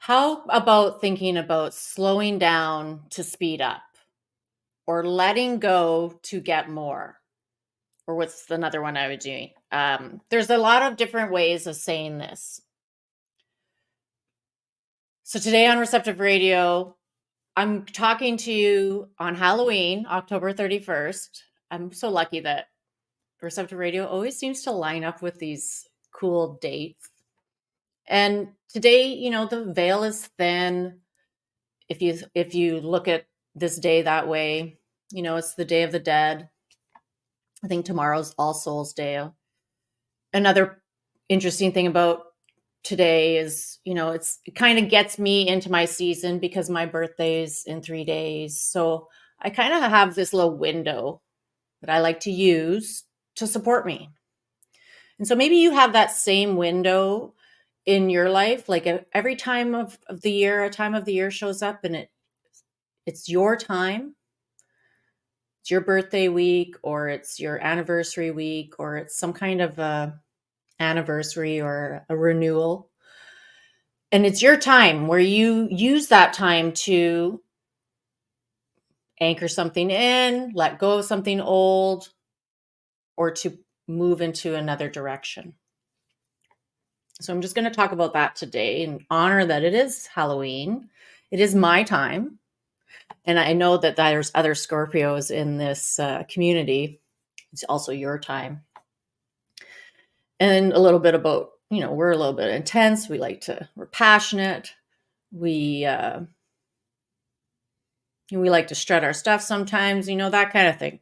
How about thinking about slowing down to speed up or letting go to get more? Or what's another one I would do? There's a lot of different ways of saying this. So today on Receptive Radio, I'm talking to you on Halloween, October 31st. I'm so lucky that Receptive Radio always seems to line up with these cool dates. And today, the veil is thin. If you look at this day that way, it's the Day of the Dead. I think tomorrow's All Souls Day. Another interesting thing about today is, it kind of gets me into my season because my birthday's in 3 days. So I kind of have this little window that I like to use to support me. And so maybe you have that same window in your life, like every time of the year, a time of the year shows up and it's your time. It's your birthday week, or it's your anniversary week, or it's some kind of a anniversary or a renewal. And it's your time where you use that time to anchor something in, let go of something old, or to move into another direction. So I'm just going to talk about that today and honor that it is Halloween. It is my time. And I know that there's other Scorpios in this community. It's also your time. And a little bit about, we're a little bit intense. We're passionate. We like to strut our stuff sometimes, that kind of thing.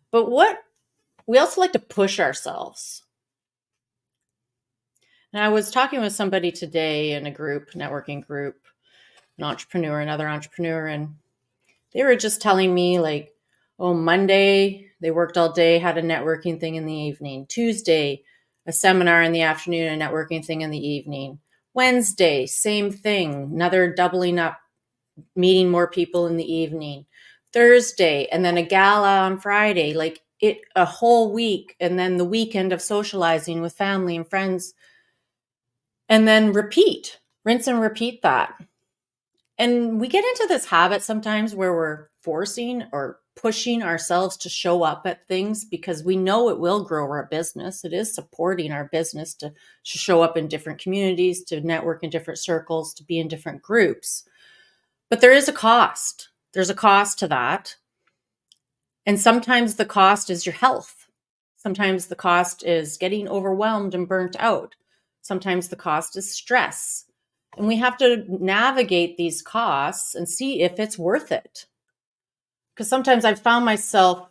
But we also like to push ourselves. And I was talking with somebody today in a networking group, another entrepreneur, and they were just telling me like, oh, Monday, they worked all day, had a networking thing in the evening. Tuesday, a seminar in the afternoon, a networking thing in the evening. Wednesday, same thing, another doubling up, meeting more people in the evening. Thursday, and then a gala on Friday, like a whole week, and then the weekend of socializing with family and friends. And then rinse and repeat that. And we get into this habit sometimes where we're forcing or pushing ourselves to show up at things because we know it will grow our business. It is supporting our business to show up in different communities, to network in different circles, to be in different groups. But there is a cost. There's a cost to that. And sometimes the cost is your health. Sometimes the cost is getting overwhelmed and burnt out. Sometimes the cost is stress. And we have to navigate these costs and see if it's worth it. Because sometimes I've found myself,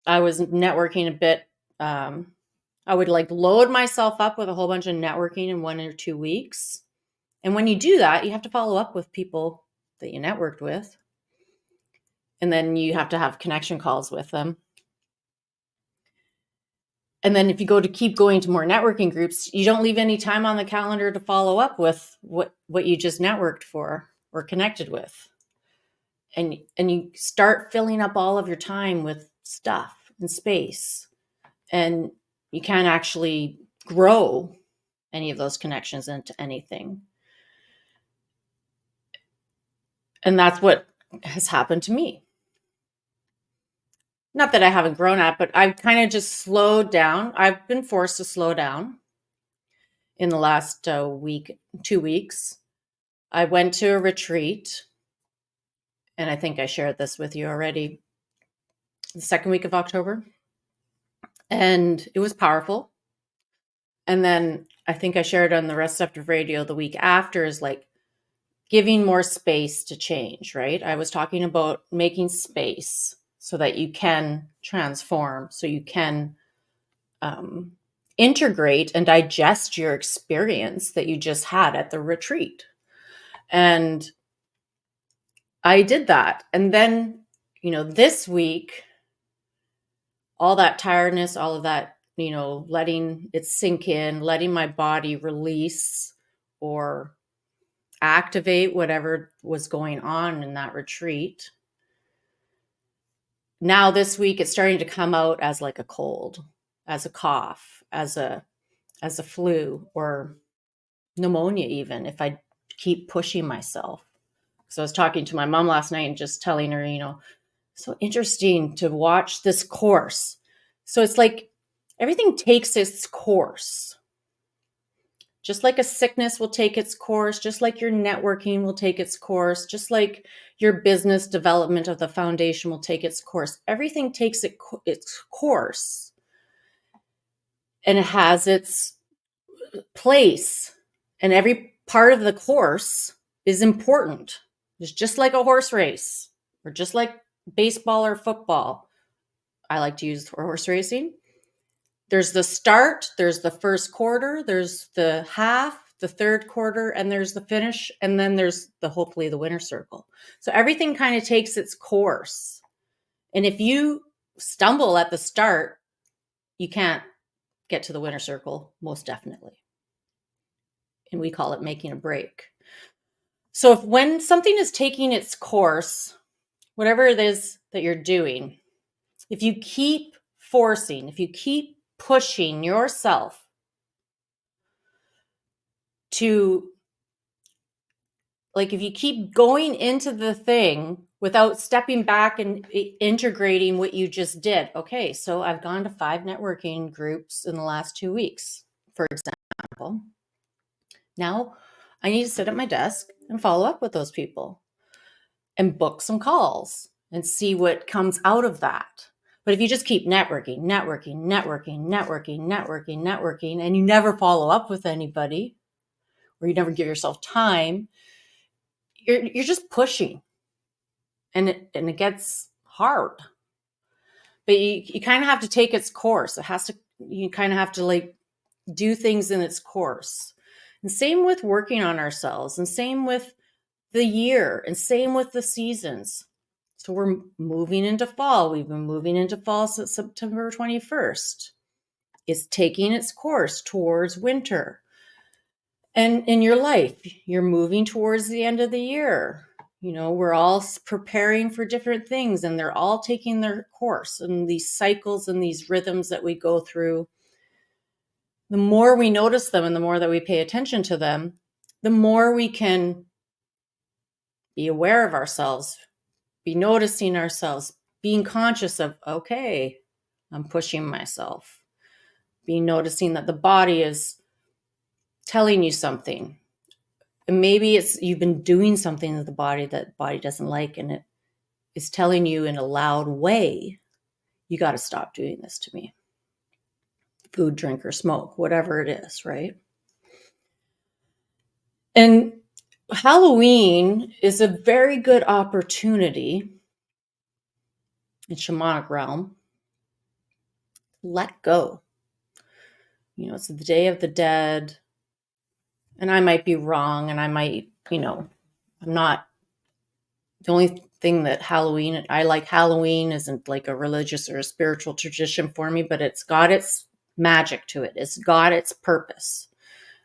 I was networking a bit. I would load myself up with a whole bunch of networking in 1 or 2 weeks. And when you do that, you have to follow up with people that you networked with. And then you have to have connection calls with them. And then if you keep going to more networking groups, you don't leave any time on the calendar to follow up with what you just networked for or connected with. And you start filling up all of your time with stuff and space. And you can't actually grow any of those connections into anything. And that's what has happened to me. Not that I haven't grown up, but I've kind of just slowed down. I've been forced to slow down in the last 2 weeks. I went to a retreat, and I think I shared this with you already, the second week of October. And it was powerful. And then I think I shared on the Receptive Radio the week after is like giving more space to change, right? I was talking about making space so that you can transform, so you can integrate and digest your experience that you just had at the retreat. And I did that. And then, this week, all that tiredness, all of that, letting it sink in, letting my body release or activate whatever was going on in that retreat. Now this week, it's starting to come out as like a cold, as a cough, as a flu or pneumonia even, if I keep pushing myself. So I was talking to my mom last night and just telling her, so interesting to watch this course. So it's like everything takes its course. Just like a sickness will take its course, just like your networking will take its course, just like your business development of the foundation will take its course. Everything takes its course, and it has its place, and every part of the course is important. It's just like a horse race, or just like baseball or football. I like to use for horse racing. There's the start, there's the first quarter, there's the half, the third quarter, and there's the finish, and then there's hopefully the winner circle. So everything kind of takes its course. And if you stumble at the start, you can't get to the winner circle, most definitely. And we call it making a break. So when something is taking its course, whatever it is that you're doing, if you keep forcing, if you keep pushing yourself to, like, if you keep going into the thing without stepping back and integrating what you just did. Okay, so I've gone to 5 networking groups in the last 2 weeks, for example. Now I need to sit at my desk and follow up with those people and book some calls and see what comes out of that. But if you just keep networking, and you never follow up with anybody, or you never give yourself time, you're just pushing, and it gets hard. But you kind of have to take its course. You kind of have to like do things in its course. And same with working on ourselves, and same with the year, and same with the seasons. So we're moving into fall. We've been moving into fall since September 21st. It's taking its course towards winter. And in your life, you're moving towards the end of the year. We're all preparing for different things, and they're all taking their course. And these cycles and these rhythms that we go through, the more we notice them and the more that we pay attention to them, the more we can be aware of ourselves, be noticing ourselves, being conscious of, okay, I'm pushing myself, noticing that the body is telling you something. And maybe it's you've been doing something that the body doesn't like, and it is telling you in a loud way, you got to stop doing this to me. Food, drink, or smoke, whatever it is, right? And Halloween is a very good opportunity in shamanic realm. Let go. It's the Day of the Dead. And I might be wrong, and I might, I'm not, the only thing that I like Halloween isn't like a religious or a spiritual tradition for me, but it's got its magic to it. It's got its purpose.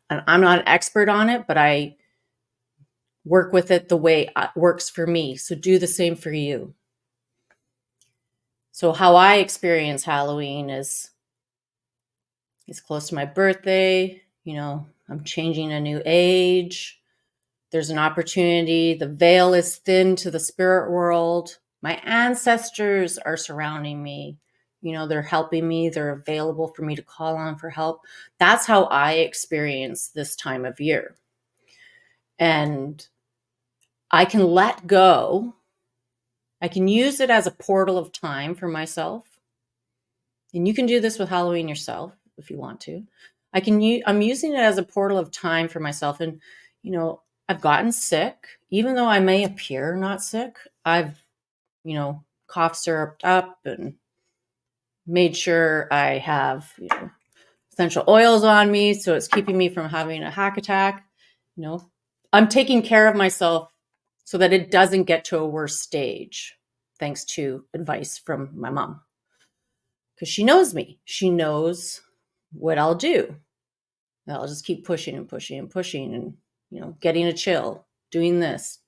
And I'm not an expert on it, but I work with it the way it works for me. So do the same for you. So how I experience Halloween is it's close to my birthday. I'm changing a new age. There's an opportunity. The veil is thin to the spirit world. My ancestors are surrounding me. They're helping me. They're available for me to call on for help. That's how I experience this time of year. And I can let go. I can use it as a portal of time for myself. And you can do this with Halloween yourself if you want to. I'm using it as a portal of time for myself. And, I've gotten sick, even though I may appear not sick. I've, cough syruped up and made sure I have, essential oils on me. So it's keeping me from having a hack attack. I'm taking care of myself so that it doesn't get to a worse stage, thanks to advice from my mom. Because she knows me. She knows what I'll do. I'll just keep pushing and pushing and pushing and, getting a chill, doing this,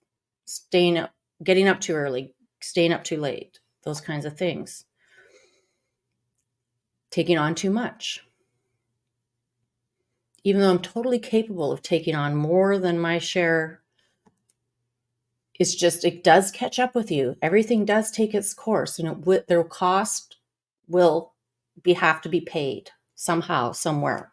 staying up, getting up too early, staying up too late, those kinds of things. Taking on too much. even though I'm totally capable of taking on more than my share, it's just, it does catch up with you. Everything does take its course, and their cost will have to be paid somehow, somewhere.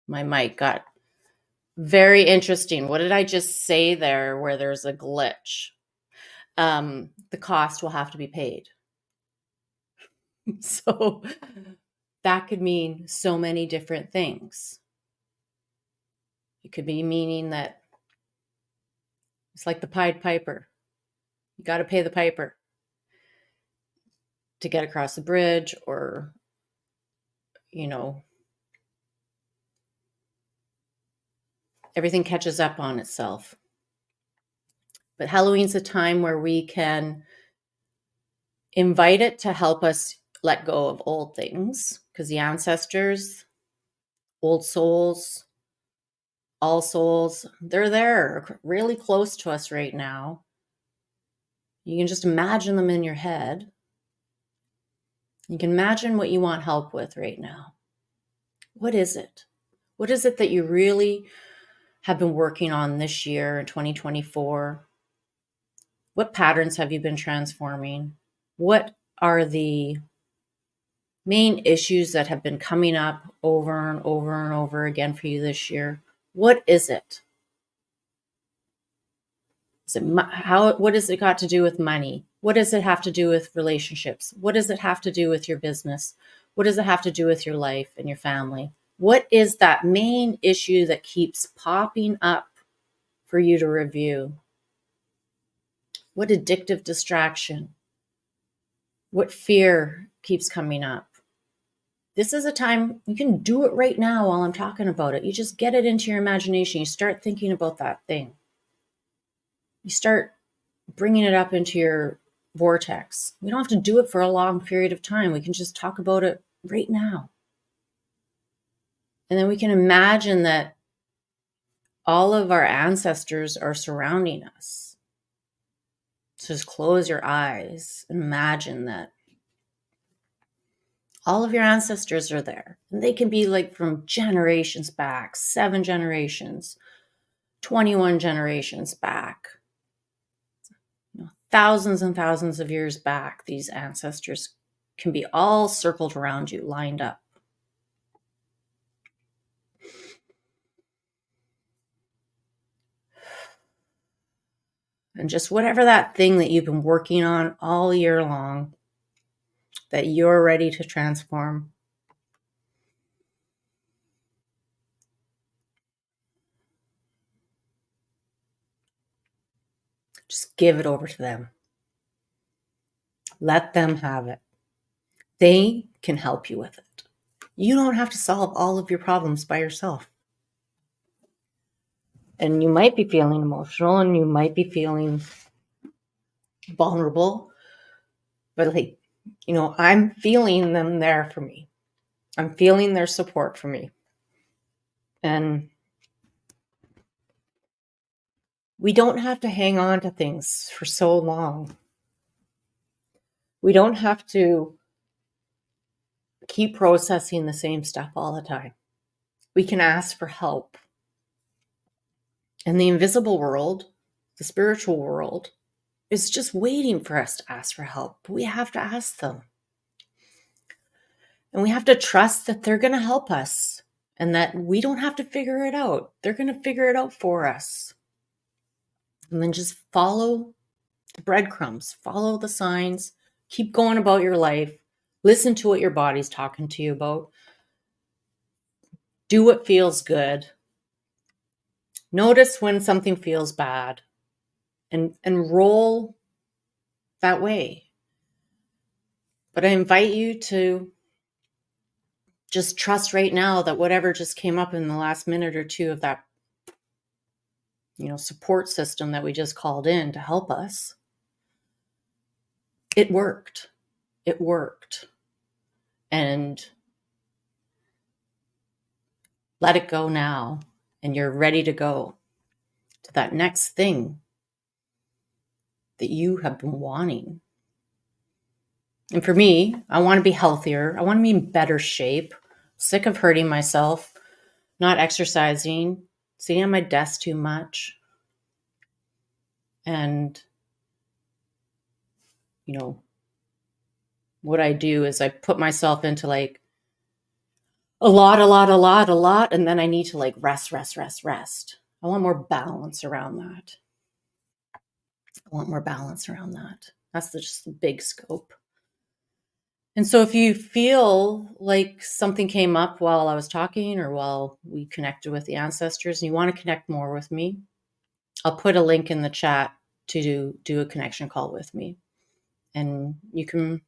My mic got very interesting. What did I just say there where there's a glitch? The cost will have to be paid. So that could mean so many different things. It could be meaning that it's like the Pied Piper. You got to pay the piper to get across the bridge, or, everything catches up on itself. But Halloween's a time where we can invite it to help us let go of old things, because the ancestors, old souls, all souls, they're there really close to us right now. You can just imagine them in your head. You can imagine what you want help with right now. What is it? What is it that you really have been working on this year in 2024? What patterns have you been transforming? What are the main issues that have been coming up over and over and over again for you this year? What is it? What does it got to do with money? What does it have to do with relationships? What does it have to do with your business? What does it have to do with your life and your family? What is that main issue that keeps popping up for you to review? What addictive distraction? What fear keeps coming up? This is a time you can do it right now while I'm talking about it. You just get it into your imagination. You start thinking about that thing. You start bringing it up into your vortex. We don't have to do it for a long period of time. We can just talk about it right now. And then we can imagine that all of our ancestors are surrounding us. So just close your eyes and imagine that all of your ancestors are there. And they can be like from generations back, 7 generations, 21 generations back, thousands and thousands of years back. These ancestors can be all circled around you, lined up. And just whatever that thing that you've been working on all year long that you're ready to transform, just give it over to them. Let them have it. They can help you with it. You don't have to solve all of your problems by yourself. And you might be feeling emotional and you might be feeling vulnerable, but I'm feeling them there for me. I'm feeling their support for me. And we don't have to hang on to things for so long. We don't have to keep processing the same stuff all the time. We can ask for help. And the invisible world, the spiritual world, is just waiting for us to ask for help. We have to ask them. And we have to trust that they're going to help us and that we don't have to figure it out. They're going to figure it out for us. And then just follow the breadcrumbs, follow the signs, keep going about your life, listen to what your body's talking to you about, do what feels good, notice when something feels bad, and roll that way. But I invite you to just trust right now that whatever just came up in the last minute or two of that, support system that we just called in to help us, it worked. It worked. And let it go now. And you're ready to go to that next thing that you have been wanting. And for me, I want to be healthier. I want to be in better shape. Sick of hurting myself, not exercising, sitting at my desk too much. And, what I do is I put myself into like a lot, and then I need to like rest. I want more balance around that. That's just the big scope. And so if you feel like something came up while I was talking or while we connected with the ancestors and you want to connect more with me, I'll put a link in the chat to do a connection call with me. And you can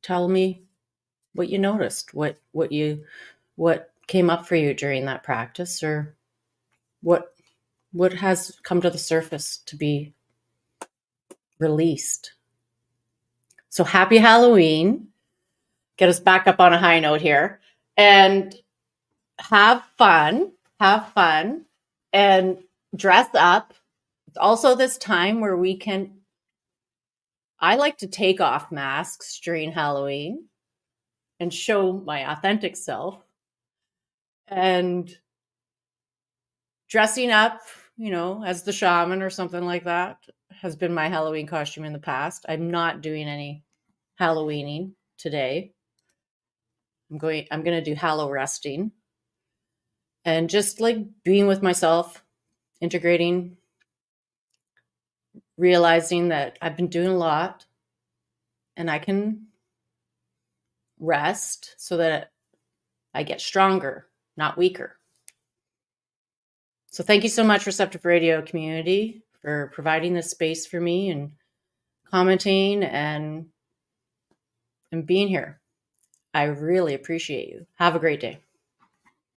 tell me what you noticed, what came up for you during that practice, or what has come to the surface to be released. So happy Halloween. Get us back up on a high note here. And have fun, and dress up. It's also this time where I like to take off masks during Halloween and show my authentic self. And dressing up, as the shaman or something like that has been my Halloween costume in the past. I'm not doing any Halloweening today. I'm going to do Hallow resting and just like being with myself, integrating, realizing that I've been doing a lot and I can rest so that I get stronger, not weaker. So thank you so much, Receptive Radio community, for providing this space for me and commenting and being here. I really appreciate you. Have a great day.